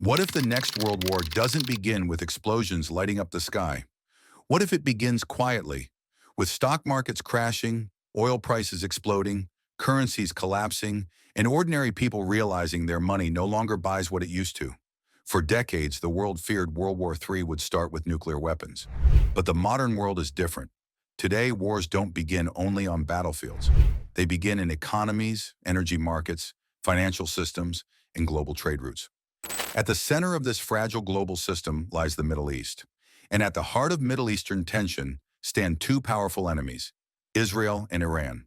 What if the next world war doesn't begin with explosions lighting up the sky? What if it begins quietly, with stock markets crashing, oil prices exploding, currencies collapsing, and ordinary people realizing their money no longer buys what it used to? For decades, the world feared World War III would start with nuclear weapons. But the modern world is different. Today, wars don't begin only on battlefields. They begin in economies, energy markets, financial systems, and global trade routes. At the center of this fragile global system lies the Middle East. And at the heart of Middle Eastern tension stand two powerful enemies, Israel and Iran.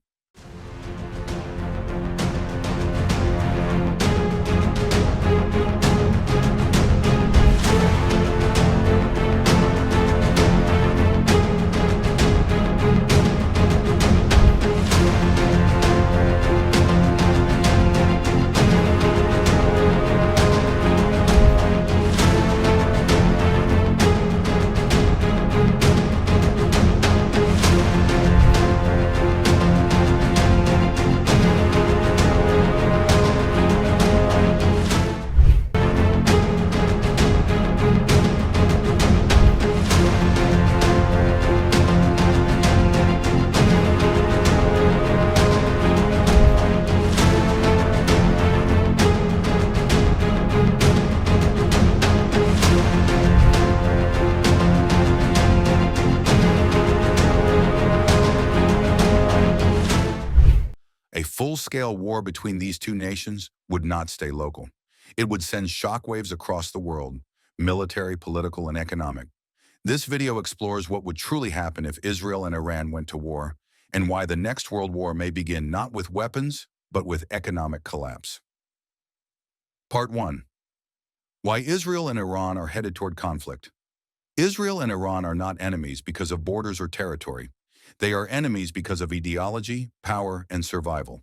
A full-scale war between these two nations would not stay local. It would send shockwaves across the world, military, political, and economic. This video explores what would truly happen if Israel and Iran went to war, and why the next world war may begin not with weapons, but with economic collapse. Part 1. Why Israel and Iran are headed toward conflict. Israel and Iran are not enemies because of borders or territory. They are enemies because of ideology, power, and survival.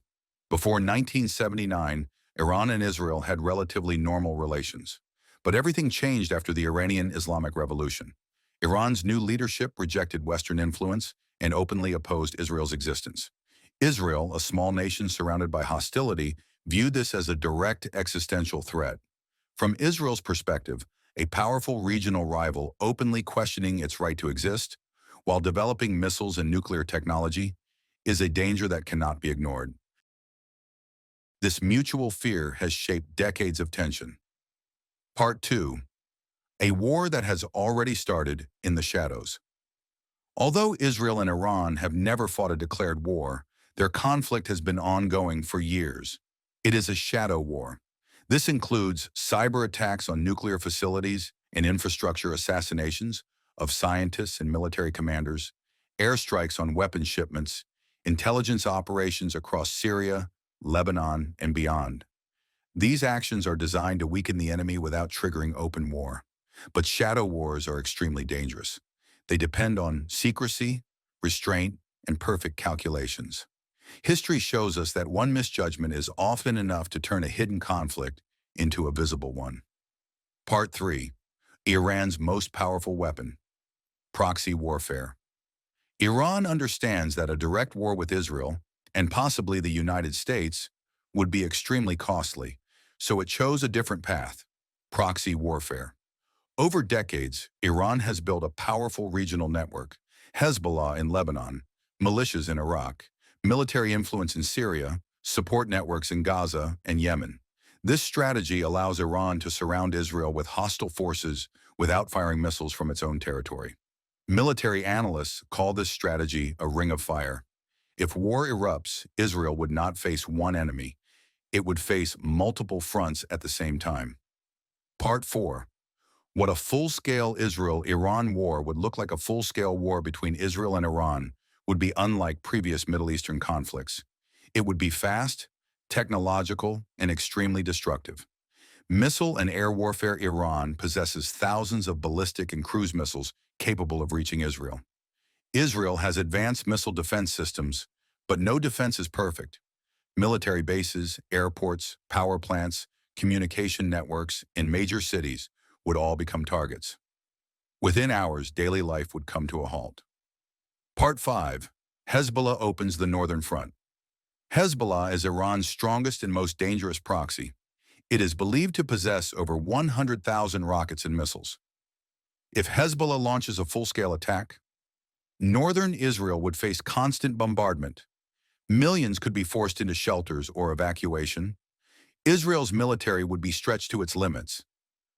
Before 1979, Iran and Israel had relatively normal relations. But everything changed after the Iranian Islamic Revolution. Iran's new leadership rejected Western influence and openly opposed Israel's existence. Israel, a small nation surrounded by hostility, viewed this as a direct existential threat. From Israel's perspective, a powerful regional rival openly questioning its right to exist, while developing missiles and nuclear technology, is a danger that cannot be ignored. This mutual fear has shaped decades of tension. Part 2. A war that has already started in the shadows. Although Israel and Iran have never fought a declared war, their conflict has been ongoing for years. It is a shadow war. This includes cyber attacks on nuclear facilities and infrastructure assassinations of scientists and military commanders, airstrikes on weapons shipments, intelligence operations across Syria, Lebanon, and beyond. These actions are designed to weaken the enemy without triggering open war. But shadow wars are extremely dangerous. They depend on secrecy, restraint, and perfect calculations. History shows us that one misjudgment is often enough to turn a hidden conflict into a visible one. Part 3. Iran's most powerful weapon. Proxy warfare. Iran understands that a direct war with Israel, and possibly the United States, would be extremely costly, so it chose a different path: proxy warfare. Over decades, Iran has built a powerful regional network: Hezbollah in Lebanon, militias in Iraq, military influence in Syria, support networks in Gaza and Yemen. This strategy allows Iran to surround Israel with hostile forces without firing missiles from its own territory. Military analysts call this strategy a ring of fire. If war erupts, Israel would not face one enemy. It would face multiple fronts at the same time. Part 4. What a full-scale Israel-Iran war would look like. A full-scale war between Israel and Iran would be unlike previous Middle Eastern conflicts. It would be fast, technological, and extremely destructive. Missile and air warfare. Iran possesses thousands of ballistic and cruise missiles capable of reaching Israel. Israel has advanced missile defense systems, but no defense is perfect. Military bases, airports, power plants, communication networks, and major cities would all become targets. Within hours, daily life would come to a halt. Part 5. Hezbollah opens the northern front. Hezbollah is Iran's strongest and most dangerous proxy. It is believed to possess over 100,000 rockets and missiles. If Hezbollah launches a full-scale attack, northern Israel would face constant bombardment. Millions could be forced into shelters or evacuation. Israel's military would be stretched to its limits.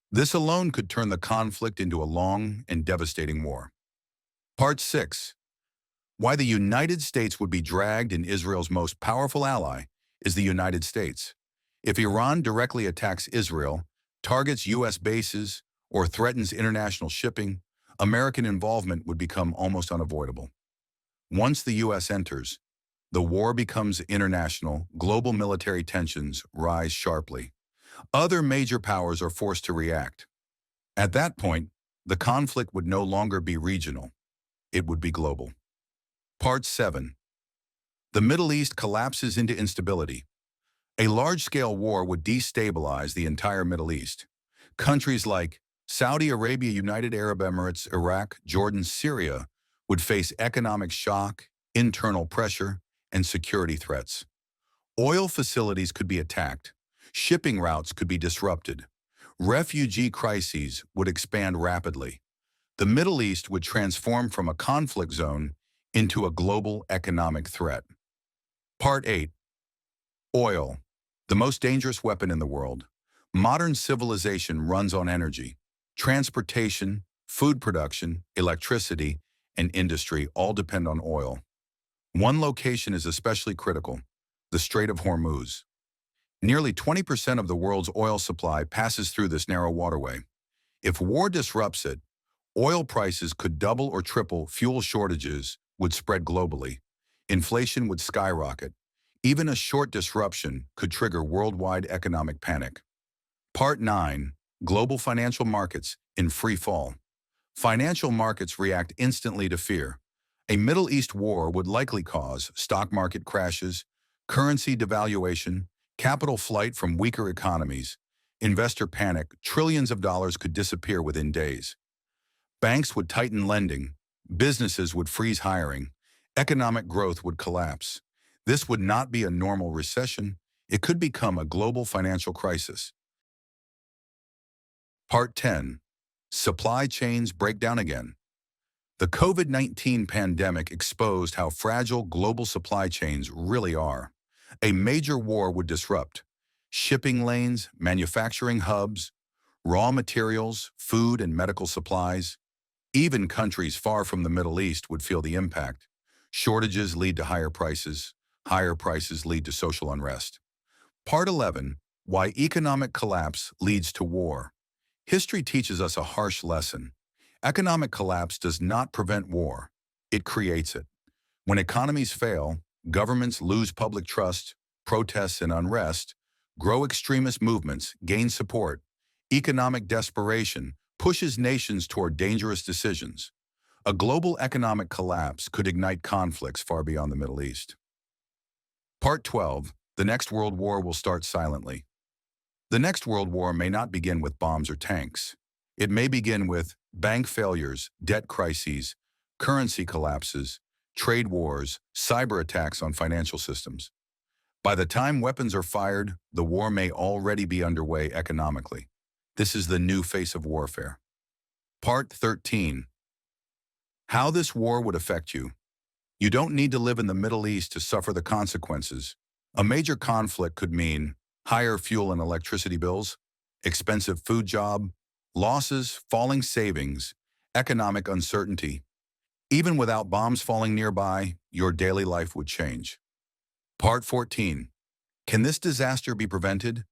This alone could turn the conflict into a long and devastating war. Part 6. Why the United States would be dragged in. Israel's most powerful ally is the United States. If Iran directly attacks Israel, targets U.S. bases, or threatens international shipping, American involvement would become almost unavoidable. Once the U.S. enters, the war becomes international. Global military tensions rise sharply. Other major powers are forced to react. At that point, the conflict would no longer be regional. It would be global. Part 7. The Middle East collapses into instability. A large-scale war would destabilize the entire Middle East. Countries like Saudi Arabia, United Arab Emirates, Iraq, Jordan, Syria would face economic shock, internal pressure, and security threats. Oil facilities could be attacked. Shipping routes could be disrupted. Refugee crises would expand rapidly. The Middle East would transform from a conflict zone into a global economic threat. Part 8. Oil, the most dangerous weapon in the world. Modern civilization runs on energy. Transportation, food production, electricity, and industry all depend on oil. One location is especially critical: the Strait of Hormuz. Nearly 20% of the world's oil supply passes through this narrow waterway. If war disrupts it, oil prices could double or triple, fuel shortages would spread globally, inflation would skyrocket. Even a short disruption could trigger worldwide economic panic. Part 9. Global financial markets in free fall. Financial markets react instantly to fear. A Middle East war would likely cause stock market crashes, currency devaluation, capital flight from weaker economies, investor panic. Trillions of dollars could disappear within days. Banks would tighten lending, businesses would freeze hiring, economic growth would collapse. This would not be a normal recession. It could become a global financial crisis. Part 10. Supply chains break down again. The COVID-19 pandemic exposed how fragile global supply chains really are. A major war would disrupt shipping lanes, manufacturing hubs, raw materials, food and medical supplies. Even countries far from the Middle East would feel the impact. Shortages lead to higher prices lead to social unrest. Part 11. Why economic collapse leads to war. History teaches us a harsh lesson. Economic collapse does not prevent war. It creates it. When economies fail, governments lose public trust, protests and unrest, grow extremist movements, gain support. Economic desperation pushes nations toward dangerous decisions. A global economic collapse could ignite conflicts far beyond the Middle East. Part 12. The next world war will start silently. The next world war may not begin with bombs or tanks. It may begin with bank failures, debt crises, currency collapses, trade wars, cyber attacks on financial systems. By the time weapons are fired, the war may already be underway economically. This is the new face of warfare. Part 13. How this war would affect you. You don't need to live in the Middle East to suffer the consequences. A major conflict could mean higher fuel and electricity bills, expensive food job, losses, falling savings, economic uncertainty. Even without bombs falling nearby, your daily life would change. Part 14. Can this disaster be prevented?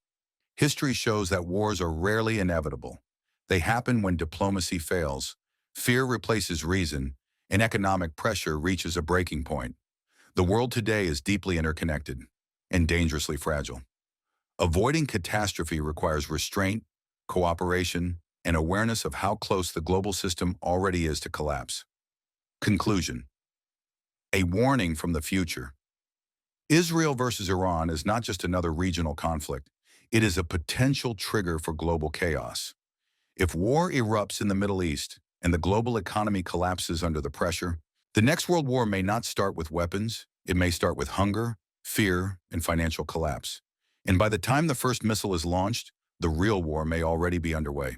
History shows that wars are rarely inevitable. They happen when diplomacy fails, fear replaces reason, and economic pressure reaches a breaking point. The world today is deeply interconnected and dangerously fragile. Avoiding catastrophe requires restraint, cooperation, and awareness of how close the global system already is to collapse. Conclusion. A warning from the future. Israel versus Iran is not just another regional conflict. It is a potential trigger for global chaos. If war erupts in the Middle East and the global economy collapses under the pressure, the next world war may not start with weapons. It may start with hunger, fear, and financial collapse. And by the time the first missile is launched, the real war may already be underway.